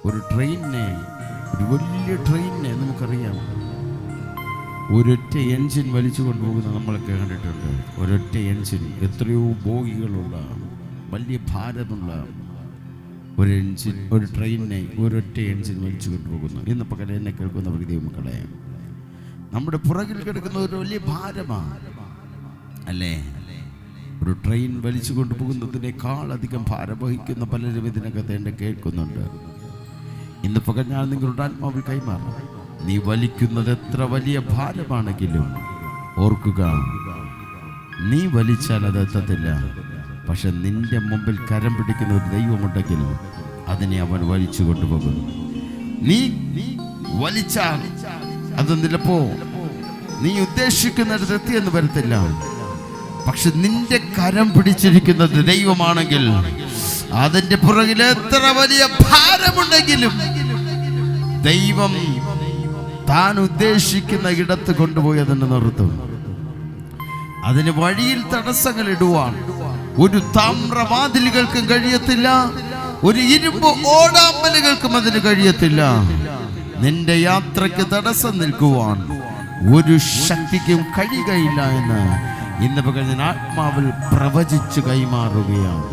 ഒരു വലിയ ട്രെയിനിനെ നമുക്കറിയാം, ഒരൊറ്റ എൻജിൻ വലിച്ചു കൊണ്ടുപോകുന്ന നമ്മളൊക്കെ കണ്ടിട്ടുണ്ട്. ഒരൊറ്റ എൻജിൻ, എത്രയോ ബോഗികളുള്ള വലിയ ഭാരമുള്ള ഒരു ട്രെയിനിനെ ഒരൊറ്റ എൻജിൻ വലിച്ചു കൊണ്ടുപോകുന്നു. ഇന്ന് പകൽ എന്നെ കേൾക്കുന്ന ദൈവമക്കളെ, നമ്മുടെ പുറകിൽ കിടക്കുന്ന ഒരു വലിയ ഭാരമാണ് അല്ലേ? ഒരു ട്രെയിൻ വലിച്ചു കൊണ്ടുപോകുന്നതിനേക്കാൾ അധികം ഭാരം വഹിക്കുന്ന പലരും ഇതിനകത്ത് എന്നെ കേൾക്കുന്നുണ്ട്. ഇന്ന് പകൽ ഞാൻ നിങ്ങളുടെ ആത്മാവിൽ കൈമാറാം. നീ വലിക്കുന്നത് എത്ര വലിയ ഭാരമാണെങ്കിലും ഓർക്കുക, നീ വലിച്ചാൽ അത് എത്തത്തില്ല. പക്ഷെ നിന്റെ മുമ്പിൽ കരം പിടിക്കുന്ന ഒരു ദൈവമുണ്ടെങ്കിൽ അതിനെ അവൻ വലിച്ചു കൊണ്ടുപോകും. നീ വലിച്ചാൽ അത് നിലപ്പോ നീ ഉദ്ദേശിക്കുന്നിടത്ത് എത്തിയെന്ന് വരത്തില്ല. പക്ഷെ നിന്റെ കരം പിടിച്ചിരിക്കുന്നത് ദൈവമാണെങ്കിൽ അതിന്റെ പുറകിൽ എത്ര വലിയ ഭാരമുണ്ടെങ്കിലും ദൈവം താൻ ഉദ്ദേശിക്കുന്ന ഇടത്ത് കൊണ്ടുപോയി അതിനെ നിർത്തും. അതിന് വഴിയിൽ തടസ്സങ്ങൾ ഇടുവാൻ ഒരു താമ്രവാതിലുകൾക്കും കഴിയത്തില്ല, ഒരു ഇരുമ്പ് ഓടാമ്പലുകൾക്കും അതിന് കഴിയത്തില്ല. നിന്റെ യാത്രയ്ക്ക് തടസ്സം നിൽക്കുവാൻ ഒരു ശക്തിക്കും കഴിയുകയില്ല എന്ന് ഇന്ന് പകൽ ഞാൻ ആത്മാവിൽ പ്രവചിച്ചു കൈമാറുകയാണ്.